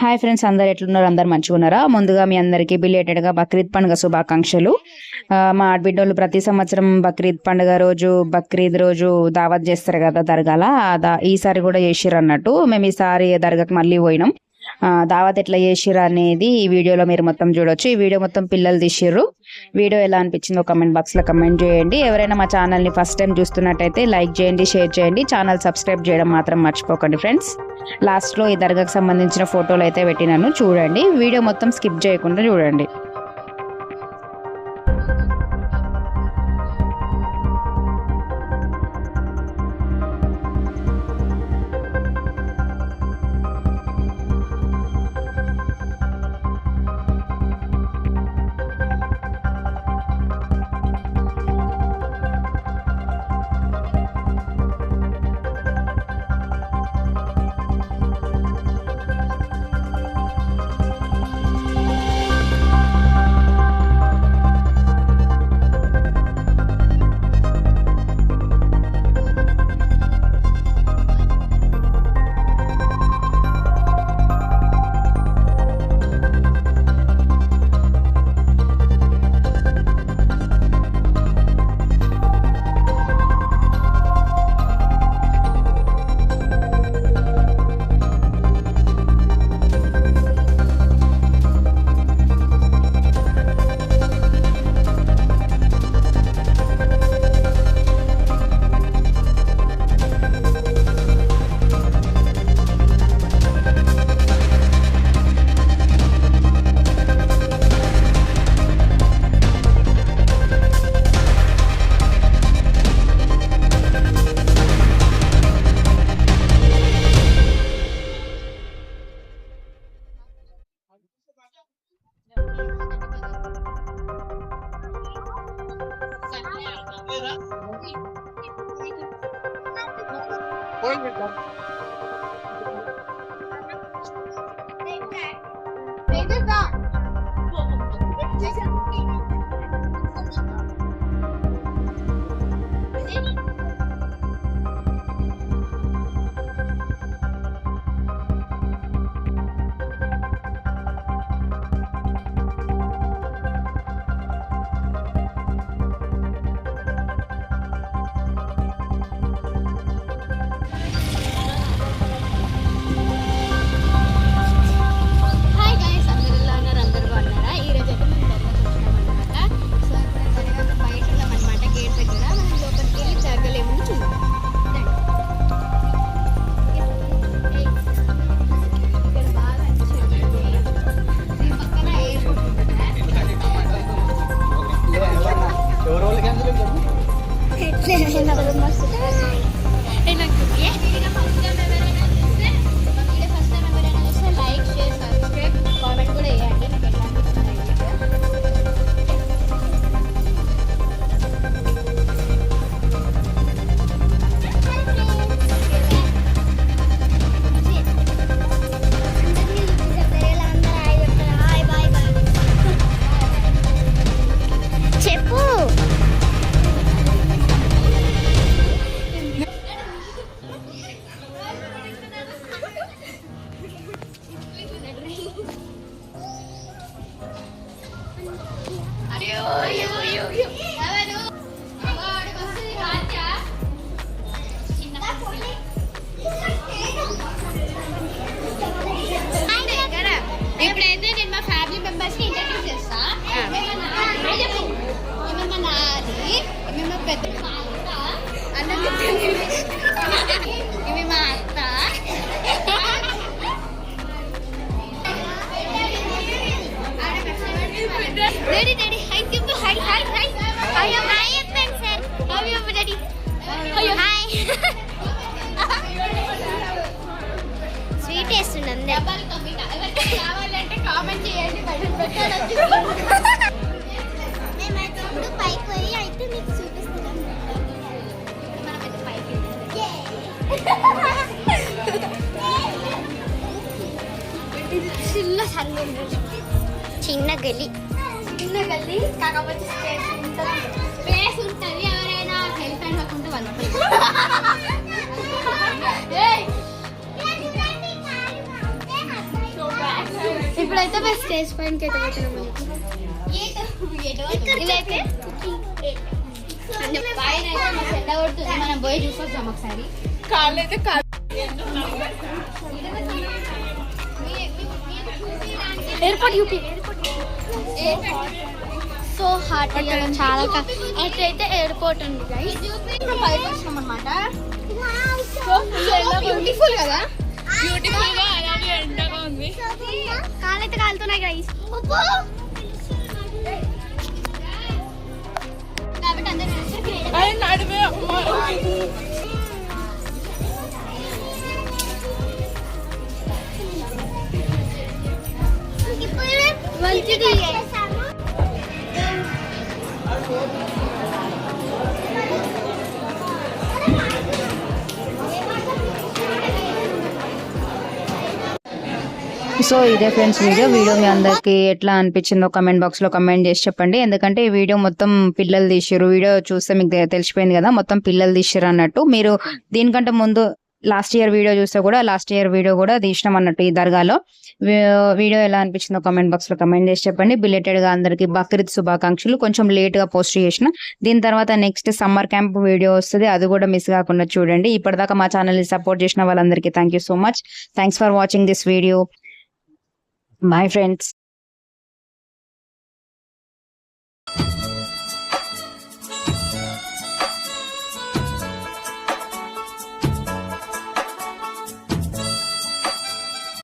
Hi friends, అందరు ఎట్లున్నారు? అందరు మంచిగా ఉన్నారా? ముందుగా మీ అందరికీ బిలేటెడ్గా బక్రీద్ పండుగ శుభాకాంక్షలు. మా ఆడబిడ్డోళ్ళు ప్రతి సంవత్సరం బక్రీద్ పండుగ రోజు, బక్రీద్ రోజు దావత్ చేస్తారు కదా దర్గాల. ఈసారి కూడా చేసిర్రు అన్నట్టు. మేము ఈసారి దర్గాకి మళ్ళీ పోయినాం. దావత్ ఎట్లా చేసిర్రు అనేది ఈ వీడియోలో మీరు మొత్తం చూడొచ్చు. ఈ వీడియో మొత్తం పిల్లలు తీసిర్రు. వీడియో ఎలా అనిపించిందో కమెంట్ బాక్స్లో కమెంట్ చేయండి. ఎవరైనా మా ఛానల్ని ఫస్ట్ టైం చూస్తున్నట్టయితే లైక్ చేయండి, షేర్ చేయండి. ఛానల్ సబ్స్క్రైబ్ చేయడం మాత్రం మర్చిపోకండి ఫ్రెండ్స్. లాస్ట్లో ఈ దర్గాకు సంబంధించిన ఫోటోలు అయితే పెట్టినాను, చూడండి. వీడియో మొత్తం స్కిప్ చేయకుండా చూడండి. ఇప్పుడైతే నేను మా ఫ్యామిలీ మెంబర్స్ ని ఇంట్రడ్యూస్ చేస్తా. మా నాది, మా పెద్ద ఇవి మా అత్త. రెడీ రెడీ హై చెప్పు. Hi hi hi hi hi చెప్పండి sir. How you ready? Hi. Sweet వేస్తున్నాం. కావాలంటే కామెంట్ చేయండి. మేమైతే ఇప్పుడు పైకి పోయి అయితే మీకు చూపిస్తున్నాం. మనమైతే పైకి చిన్న గల్లి కాకపోతే స్పేస్ ఉంటుంది. ఎవరైనా హెల్ప్ అయినకుంటే వాళ్ళు ఇప్పుడైతే మేము స్టేజ్ పైనకి అయితే పెట్టినాము. ఇదైతే పైన అయితే మాకు ఎండ కొడుతుంది, మనం పోయి చూసొచ్చాం ఒకసారి. కాళ్ళు అయితే ఎయిర్పోర్ట్ యూపీ సో హాట్ చాలా అట్లయితే ఎయిర్పోర్ట్ ఉంది గైస్. ఇప్పుడు పైకి వచ్చాం అనమాట. బ్యూటిఫుల్ కదా, బ్యూటిఫుల్ గా అలాగే ఎండగా ఉంది. కాలైతే కాలుతున్నాయి గైస్. కాబట్టి అందరూ అది నడివే మంచిది. సో ఇదే ఫ్రెండ్స్ వీడియో మీ అందరికి ఎట్లా అనిపించిందో కమెంట్ బాక్స్ లో కమెంట్ చేసి చెప్పండి. ఎందుకంటే ఈ వీడియో మొత్తం పిల్లలు తీసిరు, వీడియో చూస్తే మీకు తెలిసిపోయింది కదా మొత్తం పిల్లలు తీసిరు అన్నట్టు. మీరు దీనికంటే ముందు లాస్ట్ ఇయర్ వీడియో చూస్తే కూడా లాస్ట్ ఇయర్ వీడియో కూడా తీసినాం అన్నట్టు ఈ దర్గాలో. వీడియో ఎలా అనిపించిందో కమెంట్ బాక్స్ లో కమెంట్ చేసి చెప్పండి. బిలేటెడ్ గా అందరికి బక్రీద్ శుభాకాంక్షలు. కొంచెం లేట్ గా పోస్ట్ చేసిన, దీని తర్వాత నెక్స్ట్ సమ్మర్ క్యాంప్ వీడియో వస్తుంది, అది కూడా మిస్ కాకుండా చూడండి. ఇప్పటిదాకా మా ఛానల్ ని సపోర్ట్ చేసిన వాళ్ళందరికీ thank you so much. Thanks for watching this video. Bye friends.